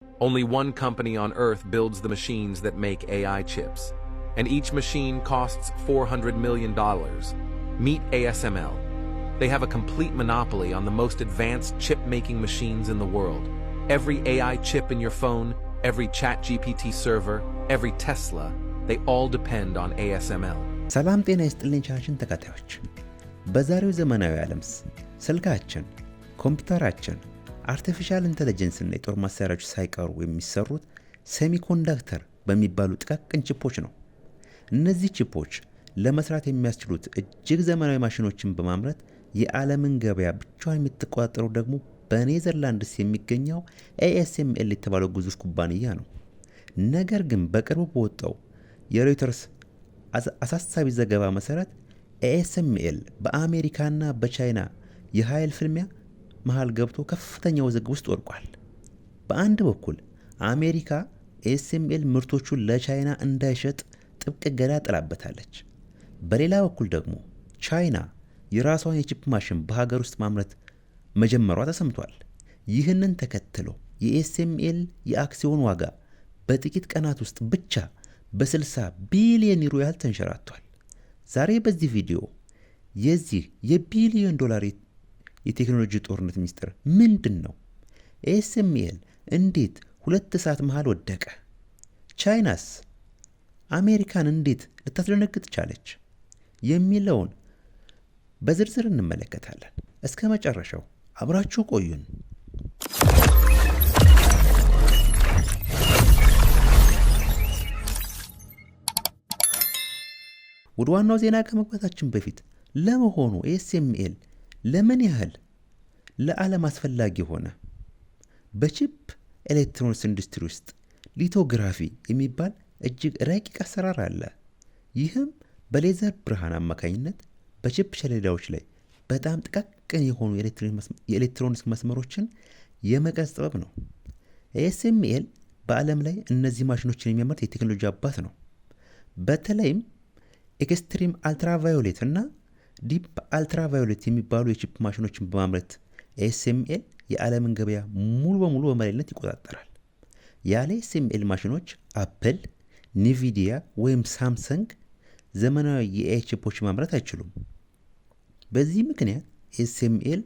Only one company on Earth builds the machines that make AI chips, and each machine costs $400 million. Meet ASML. They have a complete monopoly on the most advanced chip-making machines in the world. Every AI chip in your phone, every ChatGPT server, every Tesla, they all depend on ASML. ሰላም ጤና ይስጥልኝ ቻናላችን ተከታታዮች። በዛሬው ዘመናዊ ዓለም ስልካችን፣ ኮምፒውተራችን፣ አርቲፊሻል ኢንተለጀንስ እና የጦር መሳሪያዎች ሳይቀሩ የሚሰሩት ሴሚኮንዳክተር በሚባሉ ጥቃቅን ቺፖች ነው። እነዚህ ቺፖች ለመስራት የሚያስችሉት እጅግ ዘመናዊ ማሽኖችን በማምረት የዓለምን ገበያ ብቻውን የሚተቆጣጠረው ደግሞ በኔዘርላንድስ የሚገኘው ASML የተባለው ግዙፍ ኩባንያ ነው። ነገር ግን በቅርቡ በወጣው የሮይተርስ አሳሳቢ ዘገባ መሰረት ASML በአሜሪካና በቻይና የኃይል ፍልሚያ መሃል ገብቶ ከፍተኛ ውዝግብ ውስጥ ወድቋል። በአንድ በኩል አሜሪካ ASML ምርቶቹን ለቻይና እንዳይሸጥ ጥብቅ እገዳ ጥላበታለች። በሌላ በኩል ደግሞ ቻይና የራሷን የቺፕ ማሽን በሀገር ውስጥ ማምረት መጀመሯ ተሰምቷል። ይህንን ተከትሎ የASML የአክሲዮን ዋጋ በጥቂት ቀናት ውስጥ ብቻ በ60 ቢሊዮን ዩሮ ያህል ተንሸራቷል። ዛሬ በዚህ ቪዲዮ የዚህ የቢሊዮን ዶላር የቴክኖሎጂ ጦርነት ሚስጥር ምንድን ነው? ASML እንዴት ሁለት እሳት መሃል ወደቀ? ቻይናስ አሜሪካን እንዴት ልታስደነግጥ ቻለች? የሚለውን በዝርዝር እንመለከታለን። እስከ መጨረሻው አብራችሁ ቆዩን። ወደ ዋናው ዜና ከመግባታችን በፊት ለመሆኑ ASML ለምን ያህል ለዓለም አስፈላጊ ሆነ? በቺፕ ኤሌክትሮኒክስ ኢንዱስትሪ ውስጥ ሊቶግራፊ የሚባል እጅግ ረቂቅ አሰራር አለ። ይህም በሌዘር ብርሃን አማካኝነት በቺፕ ሰሌዳዎች ላይ በጣም ጥቃቅን የሆኑ የኤሌክትሮኒክስ መስመሮችን የመቅረጽ ጥበብ ነው። ASML በዓለም ላይ እነዚህ ማሽኖችን የሚያመርት የቴክኖሎጂ አባት ነው። በተለይም ኤክስትሪም አልትራቫዮሌት እና ዲፕ አልትራቫዮሌት የሚባሉ የቺፕ ማሽኖችን በማምረት ASML የዓለምን ገበያ ሙሉ በሙሉ በመሪነት ይቆጣጠራል። ያለ ASML ማሽኖች አፕል፣ ኒቪዲያ ወይም ሳምሰንግ ዘመናዊ የAI ቺፖች ማምረት አይችሉም። በዚህ ምክንያት ASML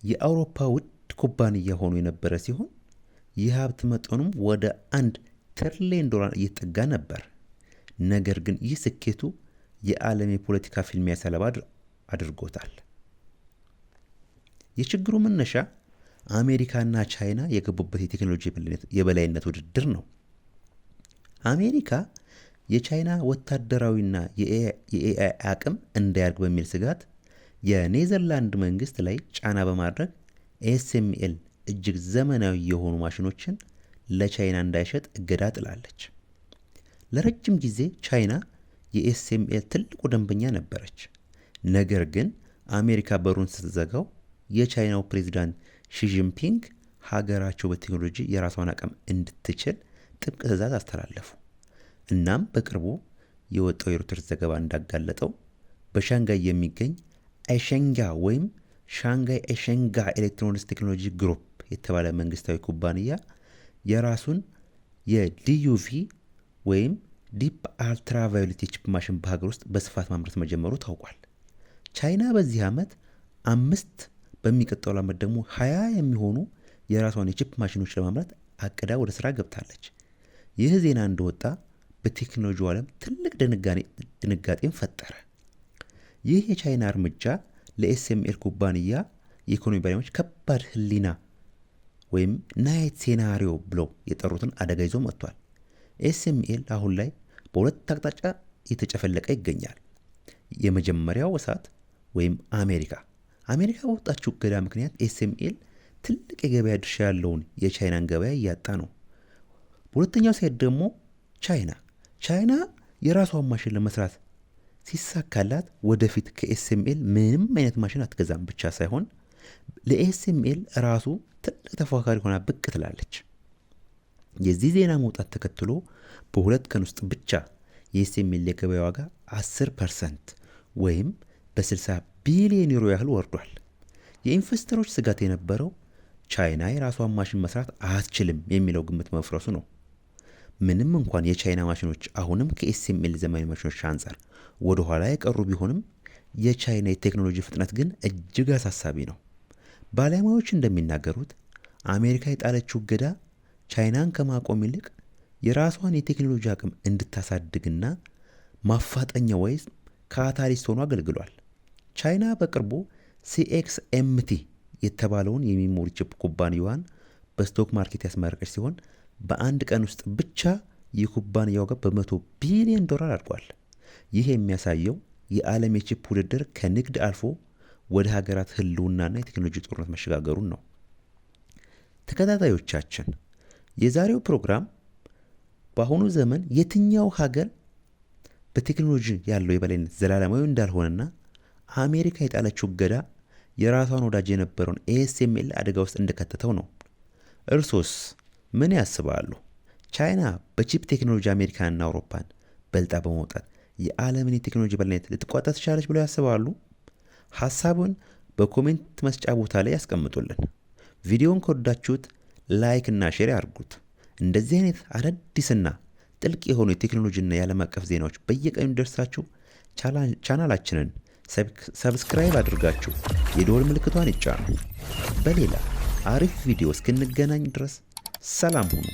የአውሮፓ ውድ ኩባንያ ሆኖ የነበረ ሲሆን የሀብት መጠኑም ወደ $1 ትሪሊዮን እየተጠጋ ነበር። ነገር ግን ይህ ስኬቱ የዓለም የፖለቲካ ፊልሚያ ሰለባ አድርጎታል። የችግሩ መነሻ አሜሪካና ቻይና የገቡበት የቴክኖሎጂ የበላይነት ውድድር ነው። አሜሪካ የቻይና ወታደራዊና የAI አቅም እንዳያድግ በሚል ስጋት የኔዘርላንድ መንግስት ላይ ጫና በማድረግ ASML እጅግ ዘመናዊ የሆኑ ማሽኖችን ለቻይና እንዳይሸጥ እገዳ ጥላለች። ለረጅም ጊዜ ቻይና የASML ትልቁ ደንበኛ ነበረች። ነገር ግን አሜሪካ በሩን ስትዘጋው የቻይናው ፕሬዝዳንት ሺጂንፒንግ ሀገራቸው በቴክኖሎጂ የራሷን አቅም እንድትችል ጥብቅ ትዕዛዝ አስተላለፉ። እናም በቅርቡ የወጣው የሮይተርስ ዘገባ እንዳጋለጠው በሻንጋይ የሚገኝ አይሸንጋ ወይም ሻንጋይ አይሸንጋ ኤሌክትሮኒክስ ቴክኖሎጂ ግሩፕ የተባለ መንግስታዊ ኩባንያ የራሱን የDUV ወይም ዲፕ አልትራቫዮሌት የቺፕ ማሽን በሀገር ውስጥ በስፋት ማምረት መጀመሩ ታውቋል። ቻይና በዚህ ዓመት 5 በሚቀጥለው ዓመት ደግሞ 20 የሚሆኑ የራሷን የቺፕ ማሽኖች ለማምረት አቅዳ ወደ ስራ ገብታለች። ይህ ዜና እንደወጣ በቴክኖሎጂው ዓለም ትልቅ ድንጋጤን ፈጠረ። ይህ የቻይና እርምጃ ለASML ኩባንያ የኢኮኖሚ ባለሙያዎች ከባድ ህሊና ወይም ናይት ሴናሪዮ ብለው የጠሩትን አደጋ ይዞ መጥቷል። ASML አሁን ላይ በሁለት አቅጣጫ እየተጨፈለቀ ይገኛል። የመጀመሪያው እሳት ወይም አሜሪካ በወጣችው እገዳ ምክንያት ASML ትልቅ የገበያ ድርሻ ያለውን የቻይናን ገበያ እያጣ ነው። በሁለተኛው ሳይድ ደግሞ ቻይና የራሷን ማሽን ለመስራት ሲሳካላት ወደፊት ከASML ምንም አይነት ማሽን አትገዛም ብቻ ሳይሆን ለASML ራሱ ትልቅ ተፎካካሪ ሆና ብቅ ትላለች። የዚህ ዜና መውጣት ተከትሎ በሁለት ቀን ውስጥ ብቻ የASML የገበያ ዋጋ 10% ወይም በ60 ቢሊዮን ዩሮ ያህል ወርዷል። የኢንቨስተሮች ስጋት የነበረው ቻይና የራሷን ማሽን መስራት አትችልም የሚለው ግምት መፍረሱ ነው። ምንም እንኳን የቻይና ማሽኖች አሁንም ከኤስኤምኤል ዘመናዊ ማሽኖች አንጻር ወደ ኋላ የቀሩ ቢሆንም የቻይና የቴክኖሎጂ ፍጥነት ግን እጅግ አሳሳቢ ነው። ባለሙያዎች እንደሚናገሩት አሜሪካ የጣለችው እገዳ ቻይናን ከማቆም ይልቅ የራሷን የቴክኖሎጂ አቅም እንድታሳድግና ማፋጠኛ ወይስ ካታሊስት ሆኖ አገልግሏል። ቻይና በቅርቡ CXMT የተባለውን የሚሞሪ ቺፕ ኩባንያዋን በስቶክ ማርኬት ያስመረቀች ሲሆን በአንድ ቀን ውስጥ ብቻ የኩባንያው ዋጋ በ100 ቢሊዮን ዶላር አድጓል። ይህ የሚያሳየው የዓለም የቺፕ ውድድር ከንግድ አልፎ ወደ ሀገራት ህልውናና የቴክኖሎጂ ጦርነት መሸጋገሩን ነው። ተከታታዮቻችን፣ የዛሬው ፕሮግራም በአሁኑ ዘመን የትኛው ሀገር በቴክኖሎጂ ያለው የበላይነት ዘላለማዊ እንዳልሆነና አሜሪካ የጣለችው እገዳ የራሷን ወዳጅ የነበረውን ASML አደጋ ውስጥ እንደከተተው ነው። እርሶስ ምን ያስባሉ? ቻይና በቺፕ ቴክኖሎጂ አሜሪካንና አውሮፓን በልጣ በመውጣት የዓለምን የቴክኖሎጂ በላይነት ልትቋጣ ትችላለች ብለው ያስባሉ? ሐሳቡን በኮሜንት መስጫ ቦታ ላይ ያስቀምጡልን። ቪዲዮውን ከወዳችሁት ላይክ እና ሼር ያድርጉት። እንደዚህ አይነት አዳዲስና ጥልቅ የሆኑ የቴክኖሎጂና የዓለም አቀፍ ዜናዎች በየቀኑ ደርሳችሁ ቻናላችንን ሰብስክራይብ አድርጋችሁ የደወል ምልክቷን ይጫኑ። በሌላ አሪፍ ቪዲዮ እስክንገናኝ ድረስ ሰላም ሁኑ።